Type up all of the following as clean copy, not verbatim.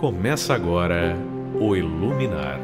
Começa agora o Iluminar.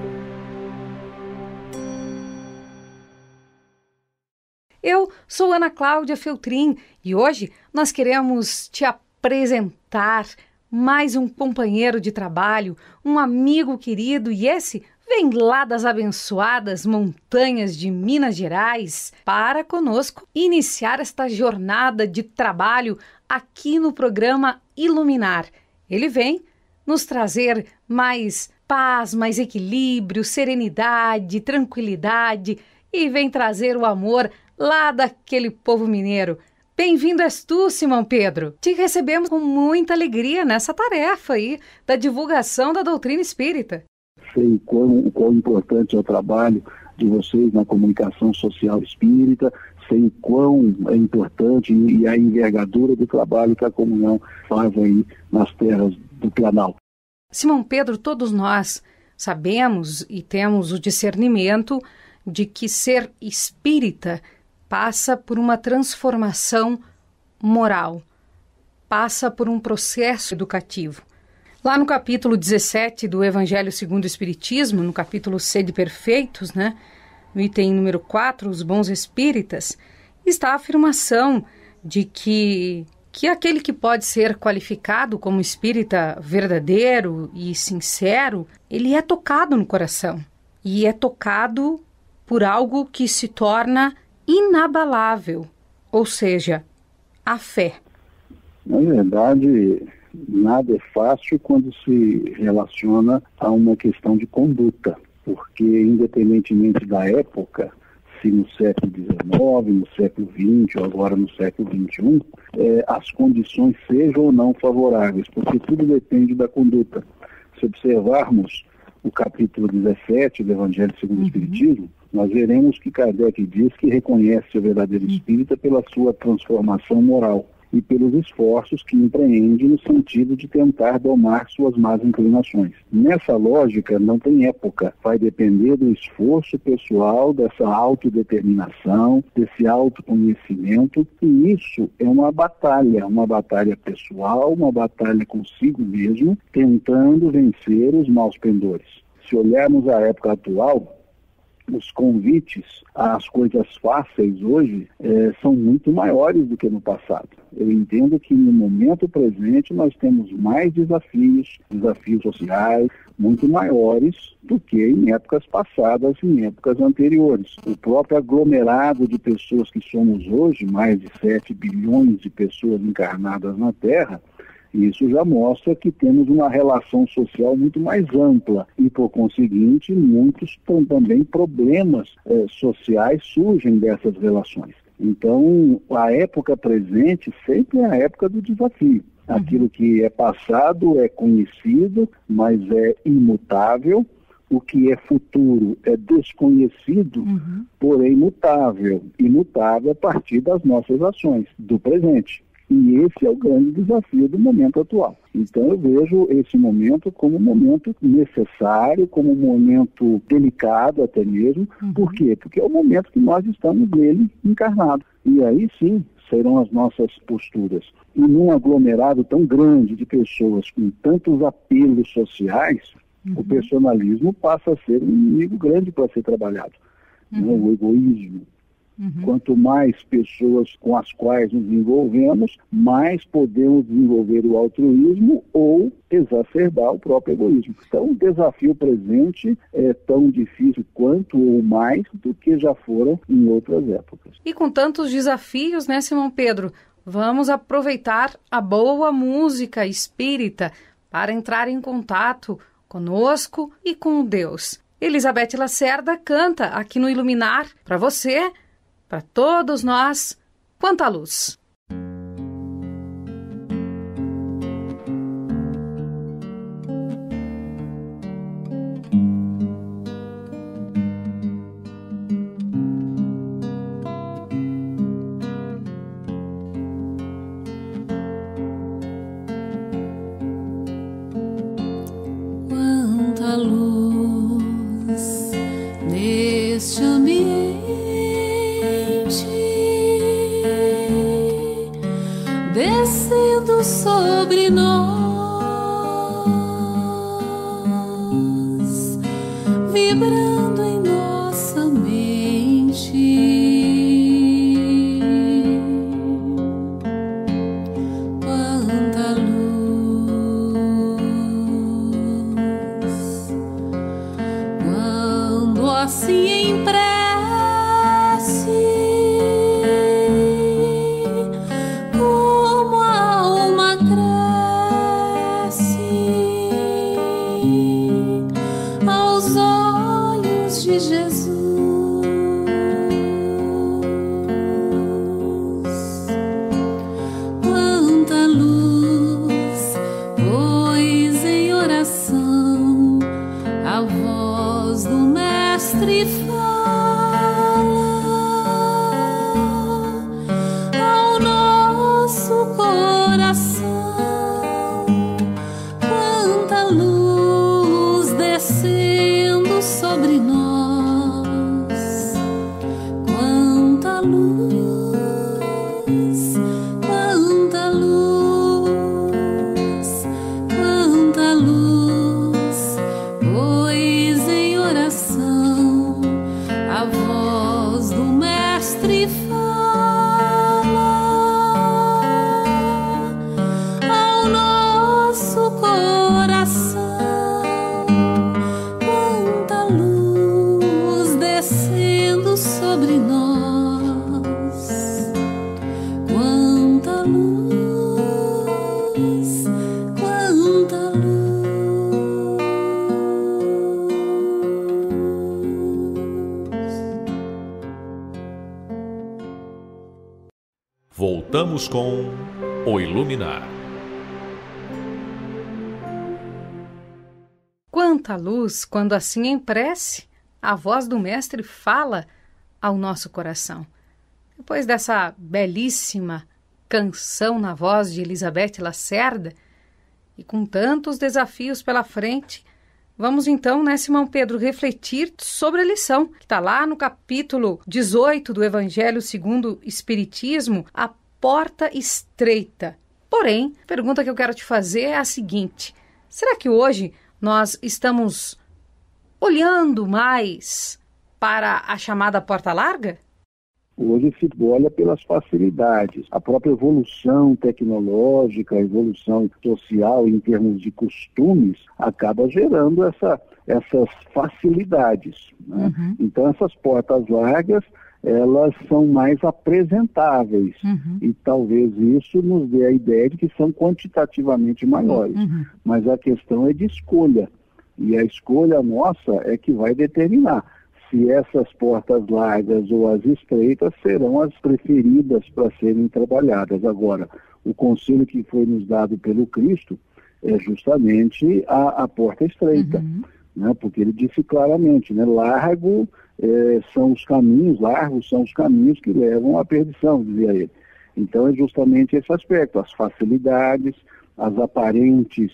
Eu sou Ana Cláudia Feltrin e hoje nós queremos te apresentar mais um companheiro de trabalho, um amigo querido, e esse vem lá das abençoadas montanhas de Minas Gerais para conosco iniciar esta jornada de trabalho aqui no programa Iluminar. Ele vem nos trazer mais paz, mais equilíbrio, serenidade, tranquilidade e vem trazer o amor lá daquele povo mineiro. Bem-vindo és tu, Simão Pedro. Te recebemos com muita alegria nessa tarefa aí da divulgação da doutrina espírita. Sei quão importante é o trabalho de vocês na comunicação social espírita, sei quão é importante e a envergadura do trabalho que a comunhão faz aí nas terras do Planalto. Simão Pedro, todos nós sabemos e temos o discernimento de que ser espírita passa por uma transformação moral, passa por um processo educativo. Lá no capítulo 17 do Evangelho segundo o Espiritismo, no capítulo Sede Perfeitos, no item número 4, os bons espíritas, está a afirmação de que aquele que pode ser qualificado como espírita verdadeiro e sincero, ele é tocado no coração. E é tocado por algo que se torna inabalável, ou seja, a fé. Na verdade, nada é fácil quando se relaciona a uma questão de conduta, porque independentemente da época, se no século XIX, no século XX ou agora no século XXI, as condições sejam ou não favoráveis, porque tudo depende da conduta. Se observarmos o capítulo 17 do Evangelho segundo o Espiritismo, nós veremos que Kardec diz que reconhece o verdadeiro espírita pela sua transformação moral e pelos esforços que empreende no sentido de tentar domar suas más inclinações. Nessa lógica, não tem época. Vai depender do esforço pessoal, dessa autodeterminação, desse autoconhecimento, e isso é uma batalha pessoal, uma batalha consigo mesmo, tentando vencer os maus pendores. Se olharmos a época atual, os convites às coisas fáceis hoje são muito maiores do que no passado. Eu entendo que no momento presente nós temos mais desafios sociais, muito maiores do que em épocas passadas, em épocas anteriores. O próprio aglomerado de pessoas que somos hoje, mais de 7 bilhões de pessoas encarnadas na Terra, isso já mostra que temos uma relação social muito mais ampla e, por conseguinte, muitos também problemas sociais surgem dessas relações. Então, a época presente sempre é a época do desafio. Aquilo que é passado é conhecido, mas é imutável. O que é futuro é desconhecido, porém mutável. Imutável a partir das nossas ações, do presente. E esse é o grande desafio do momento atual. Então eu vejo esse momento como um momento necessário, como um momento delicado até mesmo. Por quê? Porque é o momento que nós estamos nele encarnados. E aí sim serão as nossas posturas. E num aglomerado tão grande de pessoas com tantos apelos sociais, o personalismo passa a ser um inimigo grande para ser trabalhado. O egoísmo. Quanto mais pessoas com as quais nos envolvemos, mais podemos desenvolver o altruísmo ou exacerbar o próprio egoísmo. Então, o desafio presente é tão difícil quanto ou mais do que já foram em outras épocas. E com tantos desafios, Simão Pedro, vamos aproveitar a boa música espírita para entrar em contato conosco e com Deus. Elizabeth Lacerda canta aqui no Iluminar para você, para todos nós, quanta luz. Quanta luz neste ambiente, descendo sobre nós. luz, quanta luz. Voltamos com O Iluminar. Quanta luz, quando assim em prece, a voz do Mestre fala ao nosso coração. Depois dessa belíssima canção na voz de Elizabeth Lacerda, e com tantos desafios pela frente, vamos então, né, Simão Pedro, refletir sobre a lição, que está lá no capítulo 18 do Evangelho segundo o Espiritismo, a porta estreita. Porém, a pergunta que eu quero te fazer é a seguinte: será que hoje nós estamos olhando mais para a chamada porta larga? Hoje se olha pelas facilidades. A própria evolução tecnológica, a evolução social em termos de costumes, acaba gerando essas facilidades, né? Uhum. Então essas portas largas, elas são mais apresentáveis. Uhum. E talvez isso nos dê a ideia de que são quantitativamente maiores. Uhum. Mas a questão é de escolha. E a escolha nossa é que vai determinar se essas portas largas ou as estreitas serão as preferidas para serem trabalhadas. Agora, o conselho que foi nos dado pelo Cristo é justamente a porta estreita, Uhum. né? Porque ele disse claramente, né? Largos são os caminhos que levam à perdição, dizia ele. Então é justamente esse aspecto, as facilidades, as aparentes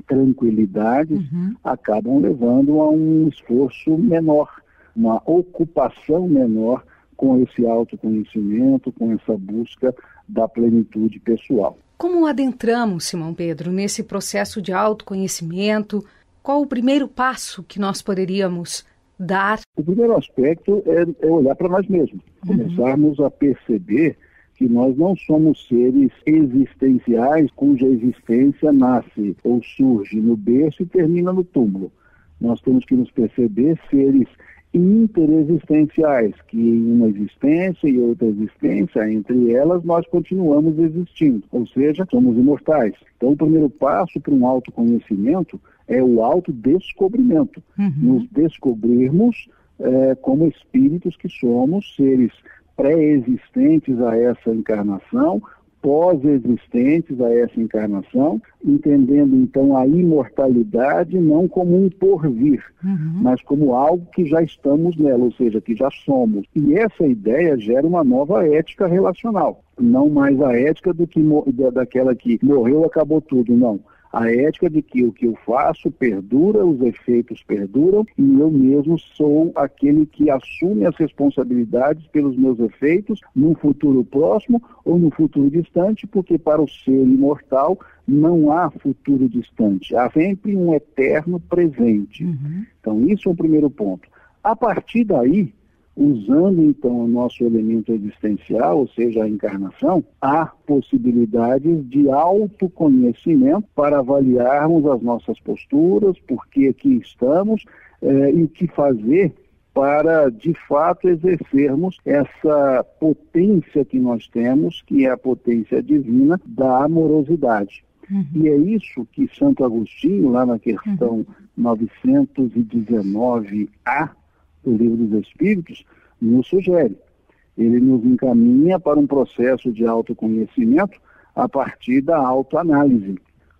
tranquilidades acabam levando a um esforço menor, uma ocupação menor com esse autoconhecimento, com essa busca da plenitude pessoal. Como adentramos, Simão Pedro, nesse processo de autoconhecimento? Qual o primeiro passo que nós poderíamos dar? O primeiro aspecto é olhar para nós mesmos, começarmos a perceber que nós não somos seres existenciais cuja existência nasce ou surge no berço e termina no túmulo. Nós temos que nos perceber seres interexistenciais, que em uma existência e outra existência, entre elas, nós continuamos existindo, ou seja, somos imortais. Então, o primeiro passo para um autoconhecimento é o autodescobrimento. Nos descobrirmos como espíritos que somos, seres pré-existentes a essa encarnação, pós-existentes a essa encarnação, entendendo então a imortalidade não como um porvir, mas como algo que já estamos nela, ou seja, que já somos. E essa ideia gera uma nova ética relacional, não mais a ética daquela que morreu, acabou tudo, não. A ética de que o que eu faço perdura, os efeitos perduram, e eu mesmo sou aquele que assume as responsabilidades pelos meus efeitos num futuro próximo ou no futuro distante, porque para o ser imortal não há futuro distante, há sempre um eterno presente. Então isso é o primeiro ponto. A partir daí, usando então o nosso elemento existencial, ou seja, a encarnação, há possibilidades de autoconhecimento para avaliarmos as nossas posturas, por que aqui estamos e o que fazer para, de fato, exercermos essa potência que nós temos, que é a potência divina da amorosidade. E é isso que Santo Agostinho, lá na questão 919A, do Livro dos Espíritos, nos sugere. Ele nos encaminha para um processo de autoconhecimento a partir da autoanálise,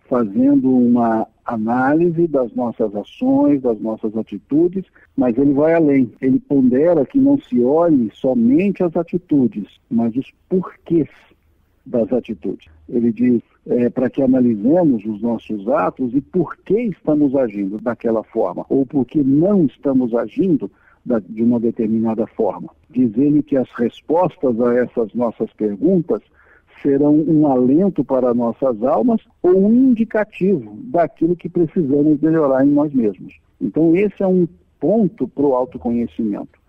fazendo uma análise das nossas ações, das nossas atitudes, mas ele vai além. Ele pondera que não se olhe somente as atitudes, mas os porquês das atitudes. Ele diz para que analisemos os nossos atos e por que estamos agindo daquela forma, ou por que não estamos agindo de uma determinada forma. Diz ele que as respostas a essas nossas perguntas serão um alento para nossas almas ou um indicativo daquilo que precisamos melhorar em nós mesmos. Então esse é um ponto para o autoconhecimento.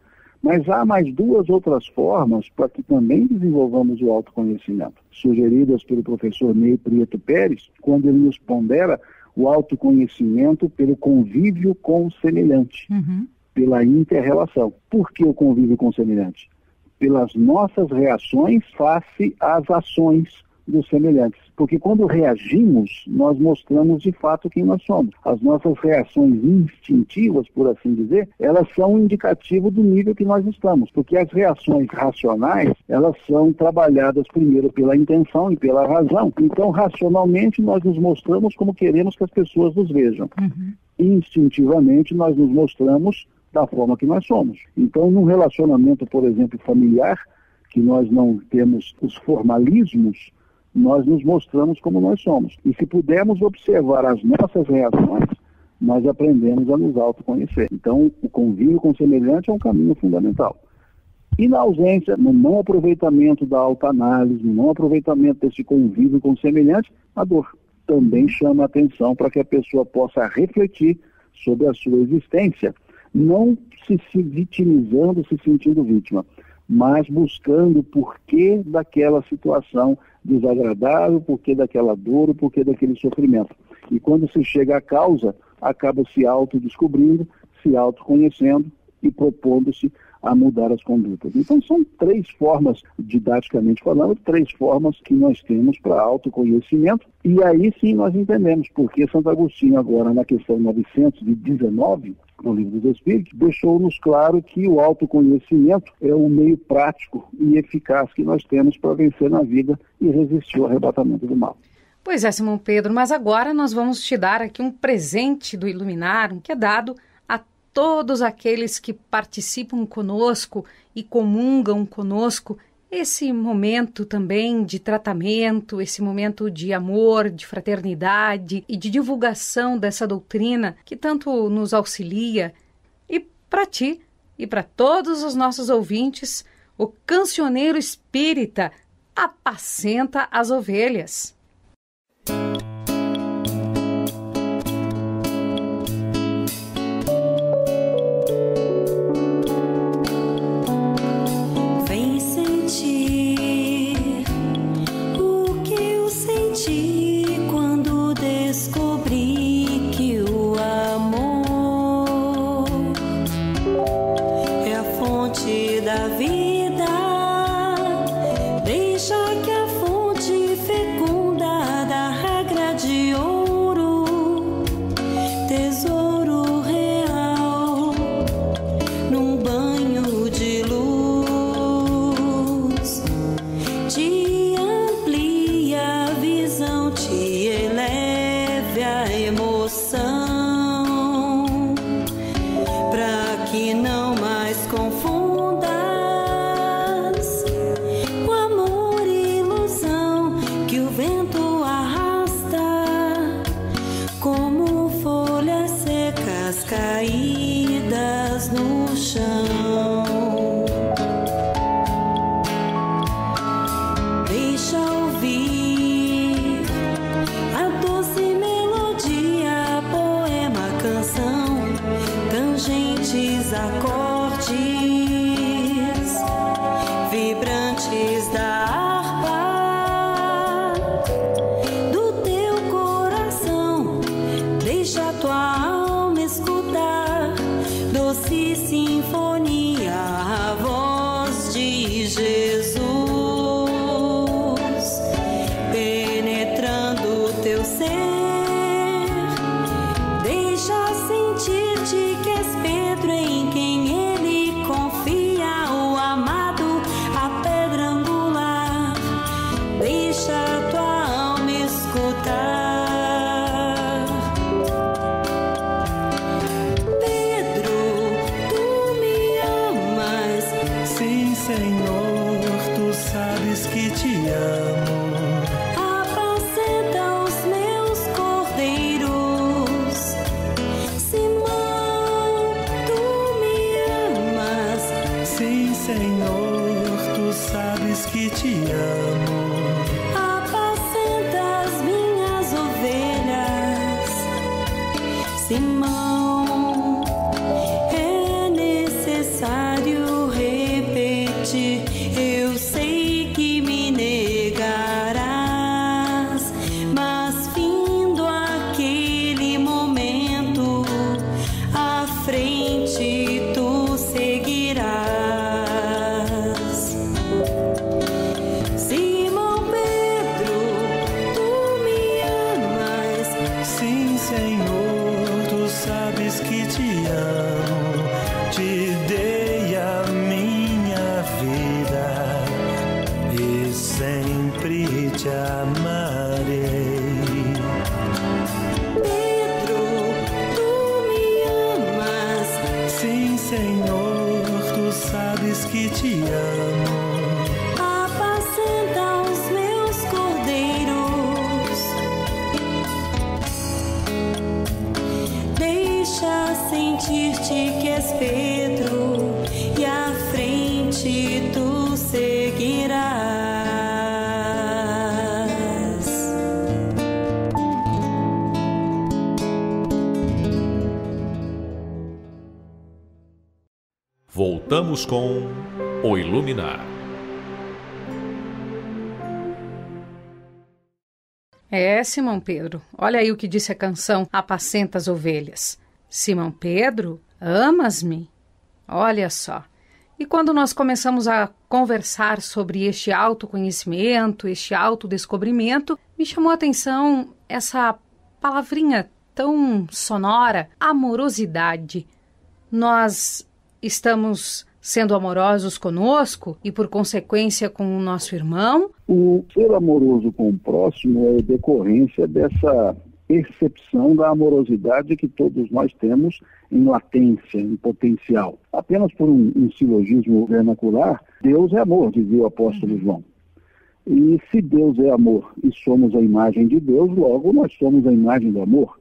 Mas há mais duas outras formas para que também desenvolvamos o autoconhecimento, sugeridas pelo professor Ney Prieto Pérez, quando ele nos pondera o autoconhecimento pelo convívio com o semelhante. Pela inter-relação. Por que o convívio com o semelhante? Pelas nossas reações face às ações dos semelhantes. Porque quando reagimos, nós mostramos de fato quem nós somos. As nossas reações instintivas, por assim dizer, elas são um indicativo do nível que nós estamos. Porque as reações racionais, elas são trabalhadas primeiro pela intenção e pela razão. Então, racionalmente, nós nos mostramos como queremos que as pessoas nos vejam. Instintivamente, nós nos mostramos da forma que nós somos. Então, num relacionamento, por exemplo, familiar, que nós não temos os formalismos, nós nos mostramos como nós somos. E se pudermos observar as nossas reações, nós aprendemos a nos autoconhecer. Então, o convívio com o semelhante é um caminho fundamental. E na ausência, no não aproveitamento da autoanálise, no não aproveitamento desse convívio com o semelhante, a dor também chama a atenção para que a pessoa possa refletir sobre a sua existência, não se vitimizando, se sentindo vítima, mas buscando o porquê daquela situação desagradável, o porquê daquela dor, o porquê daquele sofrimento. E quando se chega à causa, acaba se autodescobrindo, se autoconhecendo e propondo-se a mudar as condutas. Então são 3 formas, didaticamente falando, 3 formas que nós temos para autoconhecimento, e aí sim nós entendemos porque Santo Agostinho agora na questão 919, no Livro dos Espíritos, deixou-nos claro que o autoconhecimento é o meio prático e eficaz que nós temos para vencer na vida e resistir ao arrebatamento do mal. Pois é, Simão Pedro, mas agora nós vamos te dar aqui um presente do Iluminar, que é dado a todos aqueles que participam conosco e comungam conosco esse momento também de tratamento, esse momento de amor, de fraternidade e de divulgação dessa doutrina que tanto nos auxilia. E para ti e para todos os nossos ouvintes, o cancioneiro espírita apacenta as ovelhas. Simão, é necessário repetir. Eu sei que me negarás, mas findo aquele momento, à frente tu seguirás. Simão, sempre te amarei. Pedro, tu me amas. Sim, Senhor, tu sabes que te amo. Apacenta os meus cordeiros. Deixa sentir-te que és Pedro, e à frente tu seguirás. Voltamos com O Iluminar. Simão Pedro, olha aí o que disse a canção Apacenta as Ovelhas. Simão Pedro, amas-me? Olha só. E quando nós começamos a conversar sobre este autoconhecimento, este autodescobrimento, me chamou a atenção essa palavrinha tão sonora, amorosidade. Nós estamos sendo amorosos conosco e, por consequência, com o nosso irmão? O ser amoroso com o próximo é decorrência dessa percepção da amorosidade que todos nós temos em latência, em potencial. Apenas por um silogismo vernacular, Deus é amor, dizia o apóstolo João. E se Deus é amor e somos a imagem de Deus, logo nós somos a imagem do amor.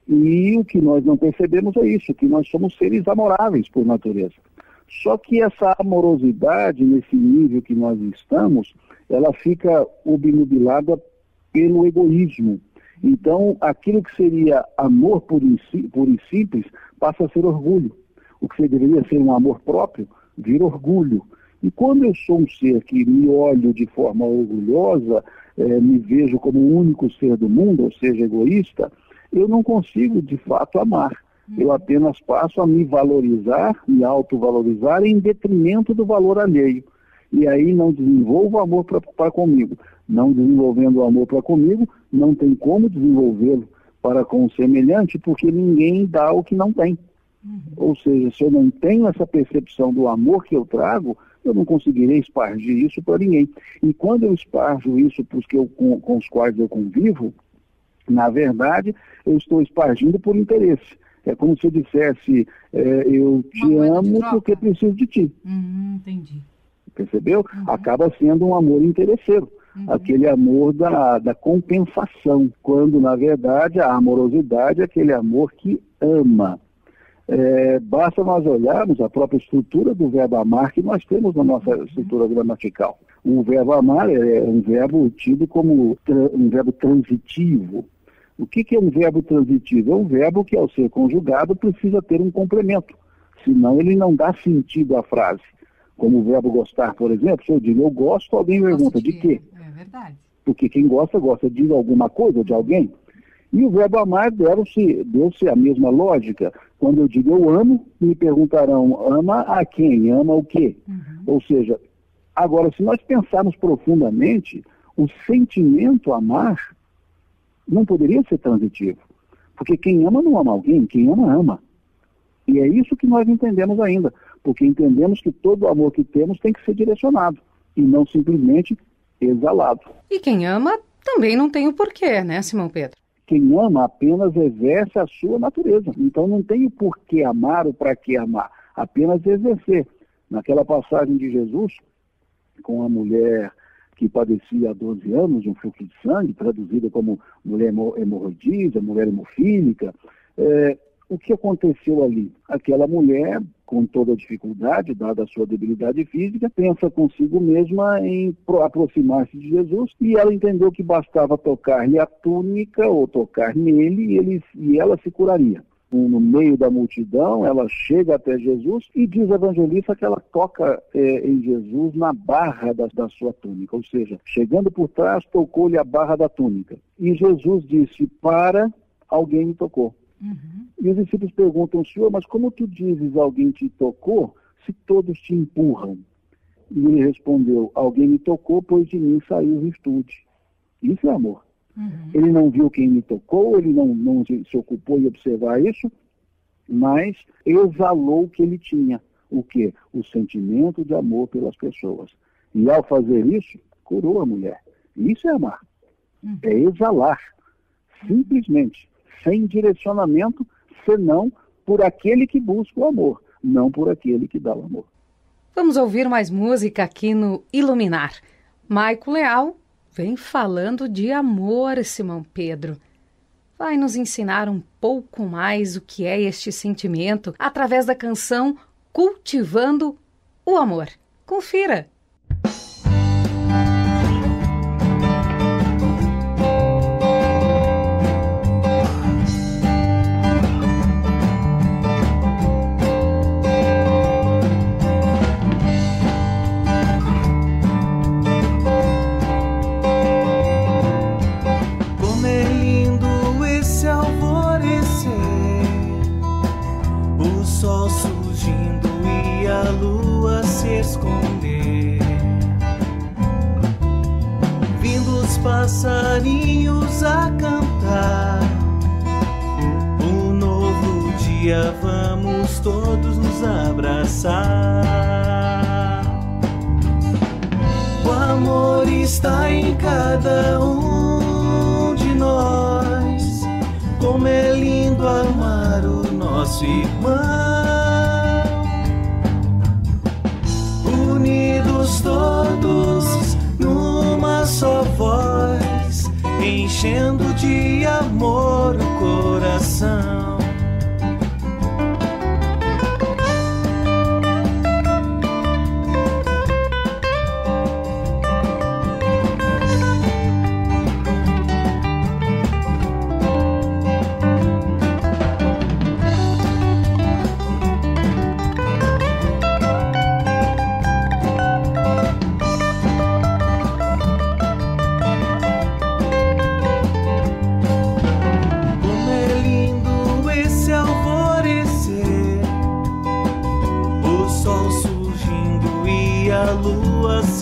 E o que nós não percebemos é isso, que nós somos seres amoráveis por natureza. Só que essa amorosidade, nesse nível que nós estamos, ela fica obnubilada pelo egoísmo. Então, aquilo que seria amor puro e simples passa a ser orgulho. O que deveria ser um amor próprio vira orgulho. E quando eu sou um ser que me olho de forma orgulhosa, me vejo como o único ser do mundo, ou seja, egoísta, eu não consigo, de fato, amar. Eu apenas passo a me valorizar, me autovalorizar em detrimento do valor alheio. E aí não desenvolvo amor para comigo. Não desenvolvendo o amor para comigo, não tem como desenvolvê-lo para com o semelhante, porque ninguém dá o que não tem. Ou seja, se eu não tenho essa percepção do amor que eu trago, eu não conseguirei espargir isso para ninguém. E quando eu esparjo isso para os com os quais eu convivo, na verdade, eu estou espargindo por interesse. É como se eu dissesse, eu te amo porque preciso de ti. Entendi. Percebeu? Acaba sendo um amor interesseiro. Aquele amor da compensação. Quando, na verdade, a amorosidade é aquele amor que ama. Basta nós olharmos a própria estrutura do verbo amar que nós temos na nossa estrutura gramatical. O verbo amar é um verbo tido como um verbo transitivo. O que é um verbo transitivo? É um verbo que, ao ser conjugado, precisa ter um complemento. Senão, ele não dá sentido à frase. Como o verbo gostar, por exemplo, se eu digo eu gosto, alguém pergunta de quê? É verdade. Porque quem gosta de alguma coisa, de alguém. E o verbo amar deu-se a mesma lógica. Quando eu digo eu amo, me perguntarão, ama a quem? Ama o quê? Ou seja, agora, se nós pensarmos profundamente, o sentimento amar não poderia ser transitivo. Porque quem ama não ama alguém, quem ama, ama. E é isso que nós entendemos ainda. Porque entendemos que todo amor que temos tem que ser direcionado e não simplesmente exalado. E quem ama também não tem o porquê, né, Simão Pedro? Quem ama apenas exerce a sua natureza. Então não tem o porquê amar ou para que amar, apenas exercer. Naquela passagem de Jesus, com a mulher que padecia há 12 anos de um fluxo de sangue, traduzida como mulher hemorroidízia, mulher hemofílica, o que aconteceu ali? Aquela mulher, com toda a dificuldade, dada a sua debilidade física, pensa consigo mesma em aproximar-se de Jesus e ela entendeu que bastava tocar-lhe a túnica ou tocar nele e ela se curaria. No meio da multidão, ela chega até Jesus e diz a evangelista que ela toca em Jesus na barra da sua túnica, ou seja, chegando por trás, tocou-lhe a barra da túnica. E Jesus disse, para, alguém me tocou. E os discípulos perguntam, Senhor, mas como tu dizes alguém te tocou, se todos te empurram? E ele respondeu, alguém me tocou, pois de mim saiu virtude. Isso é amor. Ele não viu quem me tocou, ele não se ocupou em observar isso, mas exalou o que ele tinha. O quê? O sentimento de amor pelas pessoas. E ao fazer isso, curou a mulher. Isso é amar. É exalar. Simplesmente. Sem direcionamento, senão por aquele que busca o amor, não por aquele que dá o amor. Vamos ouvir mais música aqui no Iluminar. Maico Leal vem falando de amor, Simão Pedro. Vai nos ensinar um pouco mais o que é este sentimento através da canção Cultivando o Amor. Confira! Passarinhos a cantar, um novo dia vamos todos nos abraçar. O amor está em cada um de nós, como é lindo amar o nosso irmão. Unidos todos numa só voz, enchendo de amor o coração.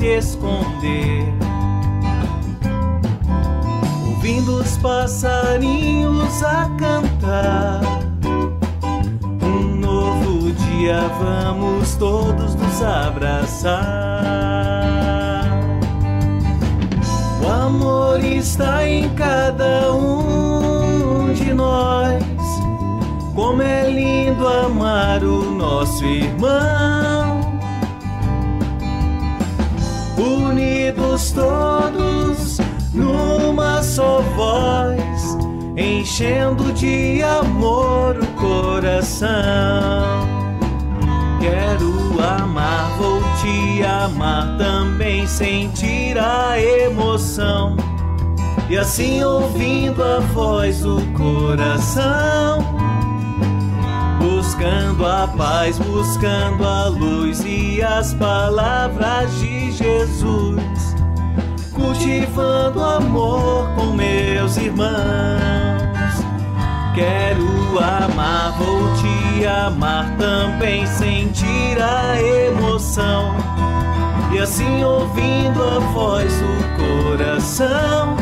Esconder, ouvindo os passarinhos a cantar, um novo dia vamos todos nos abraçar. O amor está em cada um de nós, como é lindo amar o nosso irmão. Unidos todos numa só voz, enchendo de amor o coração. Quero amar, vou te amar, também sentir a emoção. E assim ouvindo a voz do coração, buscando a paz, buscando a luz e as palavras de Jesus, cultivando amor com meus irmãos. Quero amar, vou te amar, também sentir a emoção. E assim ouvindo a voz do coração,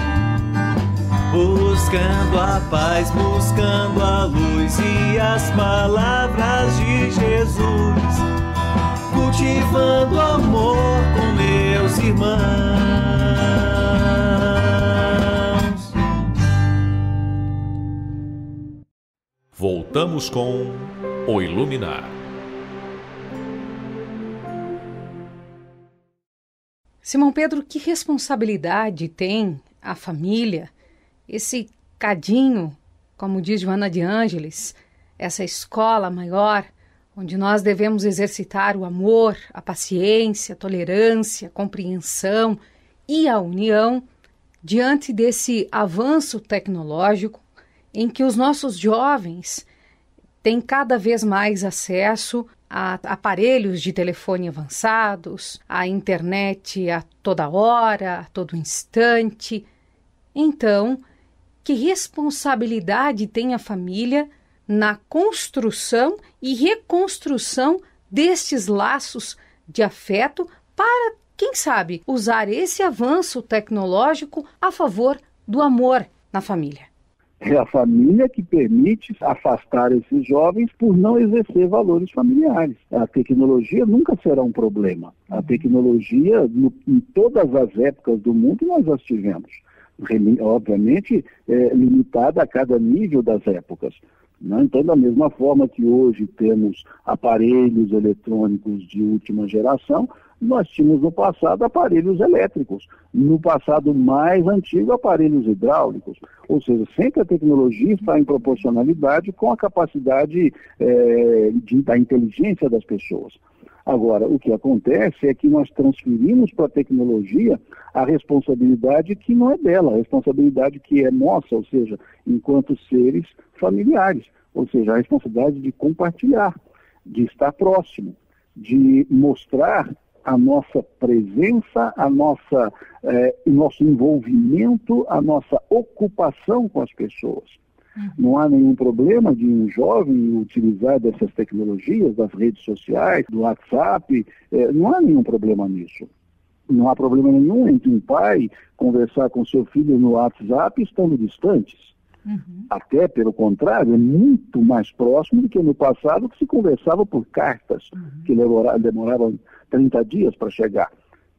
buscando a paz, buscando a luz e as palavras de Jesus, cultivando amor com meus irmãos. Voltamos com o Iluminar. Simão Pedro, que responsabilidade tem a família, esse cadinho, como diz Joana de Ângeles, essa escola maior, onde nós devemos exercitar o amor, a paciência, a tolerância, a compreensão e a união diante desse avanço tecnológico em que os nossos jovens têm cada vez mais acesso a aparelhos de telefone avançados, à internet a toda hora, a todo instante. Então, que responsabilidade tem a família na construção e reconstrução destes laços de afeto para, quem sabe, usar esse avanço tecnológico a favor do amor na família? É a família que permite afastar esses jovens por não exercer valores familiares. A tecnologia nunca será um problema. A tecnologia, em todas as épocas do mundo, nós as tivemos. Obviamente, limitada a cada nível das épocas. Né? Então, da mesma forma que hoje temos aparelhos eletrônicos de última geração, nós tínhamos no passado aparelhos elétricos, no passado mais antigo aparelhos hidráulicos, ou seja, sempre a tecnologia está em proporcionalidade com a capacidade da inteligência das pessoas. Agora, o que acontece é que nós transferimos para a tecnologia a responsabilidade que não é dela, a responsabilidade que é nossa, ou seja, enquanto seres familiares, ou seja, a responsabilidade de compartilhar, de estar próximo, de mostrar a nossa presença, o nosso envolvimento, a nossa ocupação com as pessoas. Não há nenhum problema de um jovem utilizar dessas tecnologias, das redes sociais, do WhatsApp, não há nenhum problema nisso. Não há problema nenhum entre um pai conversar com seu filho no WhatsApp estando distantes. Até, pelo contrário, é muito mais próximo do que no passado, que se conversava por cartas, que demoravam 30 dias para chegar.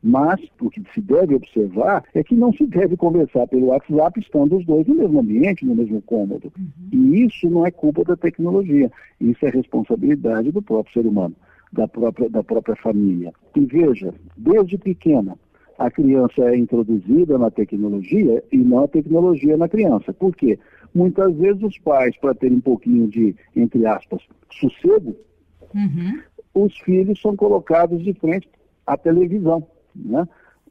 Mas o que se deve observar é que não se deve conversar pelo WhatsApp estando os dois no mesmo ambiente, no mesmo cômodo. E isso não é culpa da tecnologia, isso é responsabilidade do próprio ser humano, da própria família. E veja, desde pequena, a criança é introduzida na tecnologia e não a tecnologia na criança. Por quê? Muitas vezes os pais, para terem um pouquinho de, entre aspas, sossego, os filhos são colocados de frente à televisão, né?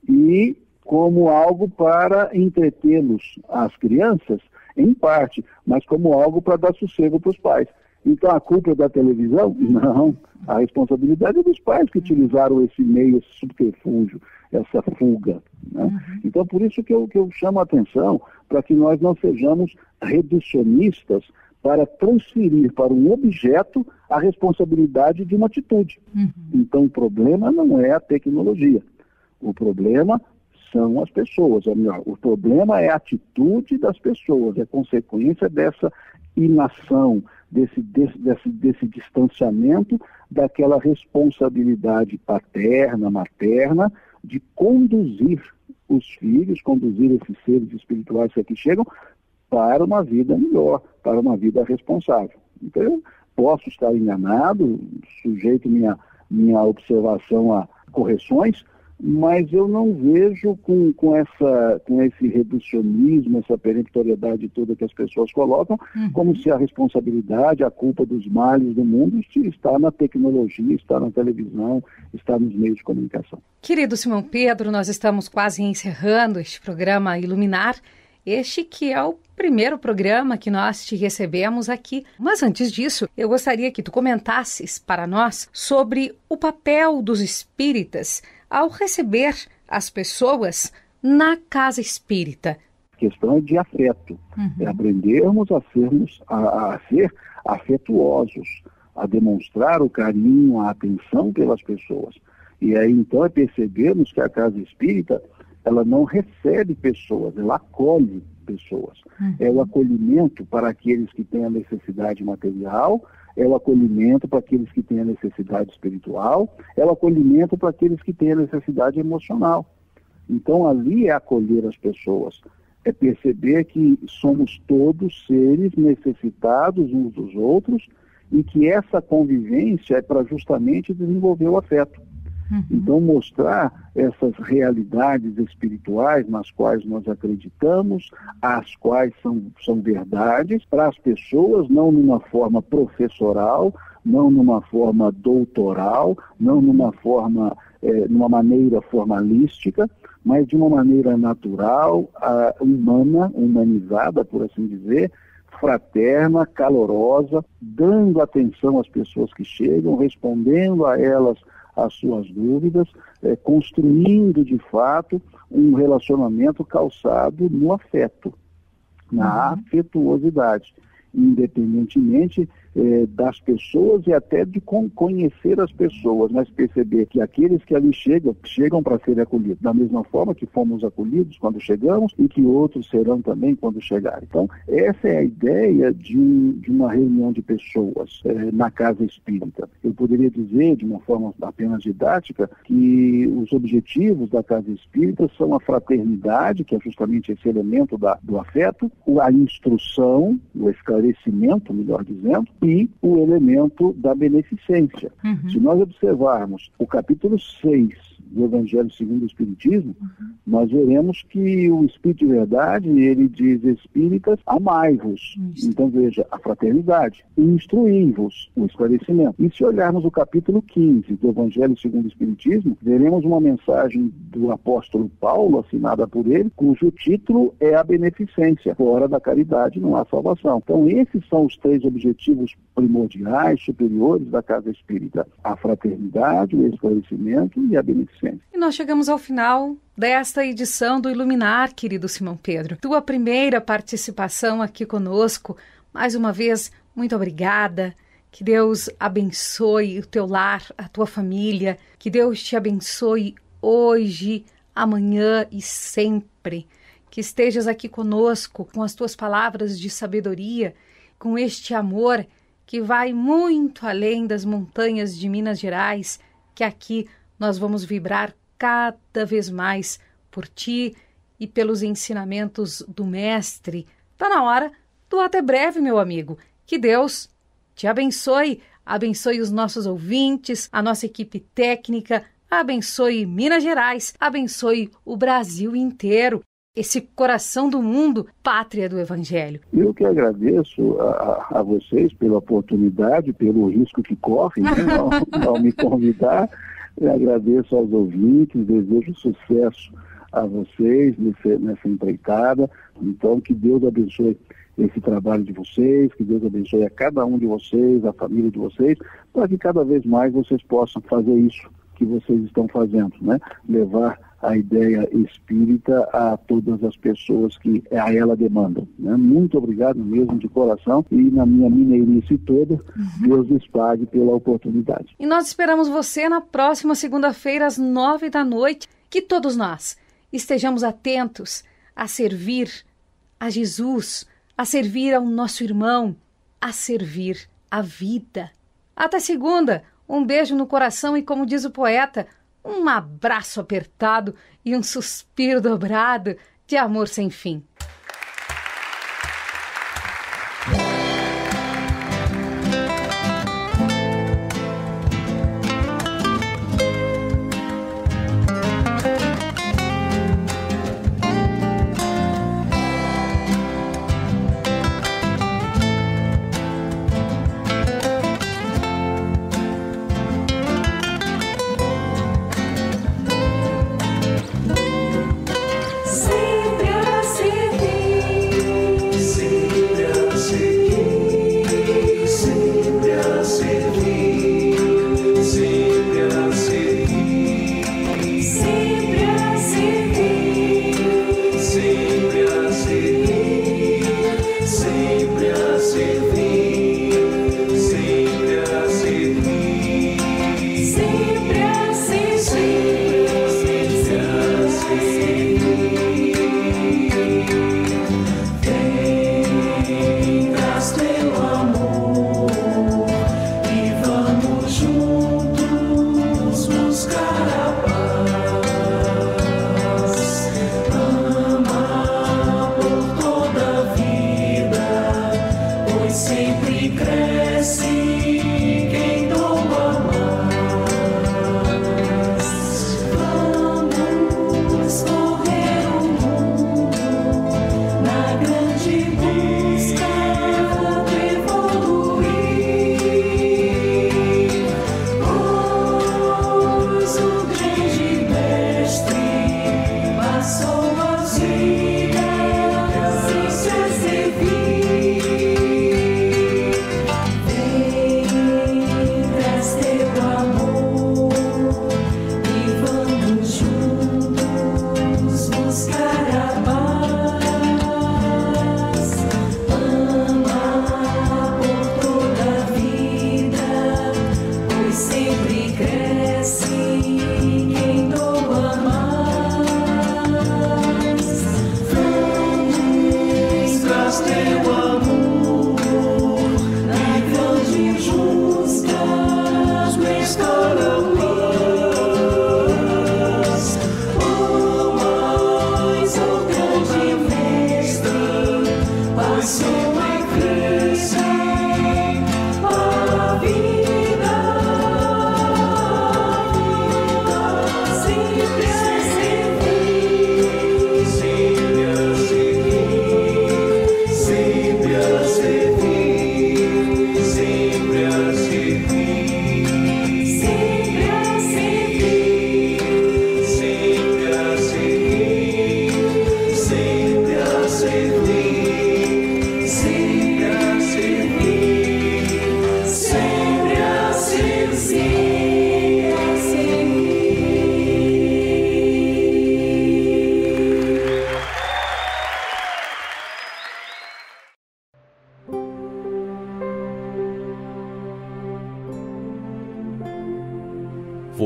E como algo para entretê-los, as crianças, em parte, mas como algo para dar sossego para os pais. Então a culpa é da televisão? Não. A responsabilidade é dos pais que utilizaram esse meio, esse subterfúgio, essa fuga. Né? Então por isso que eu chamo a atenção para que nós não sejamos reducionistas para transferir para um objeto a responsabilidade de uma atitude. Então o problema não é a tecnologia. O problema são as pessoas, ou melhor, o problema é a atitude das pessoas, é consequência dessa inação, desse distanciamento daquela responsabilidade paterna, materna, de conduzir os filhos, conduzir esses seres espirituais que aqui chegam para uma vida melhor, para uma vida responsável. Então eu posso estar enganado, sujeito minha observação a correções, mas eu não vejo com esse reducionismo, essa peremptoriedade toda que as pessoas colocam, como se a responsabilidade, a culpa dos males do mundo está na tecnologia, está na televisão, está nos meios de comunicação. Querido Simão Pedro, nós estamos quase encerrando este programa Iluminar, este que é o primeiro programa que nós te recebemos aqui. Mas antes disso, eu gostaria que tu comentasses para nós sobre o papel dos espíritas ao receber as pessoas na casa espírita. A questão é de afeto, é aprendermos a ser afetuosos, a demonstrar o carinho, a atenção pelas pessoas. E aí então é percebermos que a casa espírita, ela não recebe pessoas, ela acolhe pessoas. É o acolhimento para aqueles que têm a necessidade material, é o acolhimento para aqueles que têm a necessidade espiritual, é o acolhimento para aqueles que têm a necessidade emocional. Então ali é acolher as pessoas, é perceber que somos todos seres necessitados uns dos outros e que essa convivência é para justamente desenvolver o afeto. Então mostrar essas realidades espirituais nas quais nós acreditamos, as quais são verdades para as pessoas, não numa forma professoral, não numa forma doutoral, não numa maneira formalística, mas de uma maneira natural, humana, humanizada, por assim dizer, fraterna, calorosa, dando atenção às pessoas que chegam, respondendo a elas as suas dúvidas, construindo de fato um relacionamento calçado no afeto, na afetuosidade, independentemente das pessoas e até de conhecer as pessoas, mas perceber que aqueles que ali chegam para serem acolhidos, da mesma forma que fomos acolhidos quando chegamos e que outros serão também quando chegarem. Então, essa é a ideia de uma reunião de pessoas na casa espírita. Eu poderia dizer, de uma forma apenas didática, que os objetivos da casa espírita são a fraternidade, que é justamente esse elemento do afeto, a instrução, o esclarecimento, melhor dizendo, e o elemento da beneficência. Se nós observarmos o capítulo 6 do Evangelho segundo o Espiritismo, nós veremos que o Espírito de Verdade, ele diz: espíritas, amai-vos. Então veja, a fraternidade, instruí-vos, o esclarecimento. E se olharmos o capítulo 15 do Evangelho segundo o Espiritismo, veremos uma mensagem do apóstolo Paulo, assinada por ele, cujo título é a beneficência. Fora da caridade não há salvação. Então esses são os 3 objetivos primordiais, superiores da casa espírita: a fraternidade, o esclarecimento e a beneficência. E nós chegamos ao final desta edição do Iluminar, querido Simão Pedro. Tua primeira participação aqui conosco. Mais uma vez, muito obrigada. Que Deus abençoe o teu lar, a tua família. Que Deus te abençoe hoje, amanhã e sempre. Que estejas aqui conosco com as tuas palavras de sabedoria, com este amor que vai muito além das montanhas de Minas Gerais, que aqui nós vamos vibrar cada vez mais por ti e pelos ensinamentos do Mestre. Está na hora do até breve, meu amigo. Que Deus te abençoe, abençoe os nossos ouvintes, a nossa equipe técnica, abençoe Minas Gerais, abençoe o Brasil inteiro, esse coração do mundo, pátria do Evangelho. Eu que agradeço a vocês pela oportunidade, pelo risco que correm, ao me convidar. Eu agradeço aos ouvintes, desejo sucesso a vocês nessa empreitada. Então, que Deus abençoe esse trabalho de vocês, que Deus abençoe a cada um de vocês, a família de vocês, para que cada vez mais vocês possam fazer isso que vocês estão fazendo, né? Levar a ideia espírita a todas as pessoas que a ela demandam, né? Muito obrigado mesmo, de coração, e na minha mineirice toda, Deus lhes pague pela oportunidade. E nós esperamos você na próxima segunda-feira, às 21h. Que todos nós estejamos atentos a servir a Jesus, a servir ao nosso irmão, a servir a vida. Até segunda, um beijo no coração e, como diz o poeta, um abraço apertado e um suspiro dobrado de amor sem fim. Sempre assim.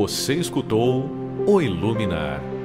Você escutou O Iluminar.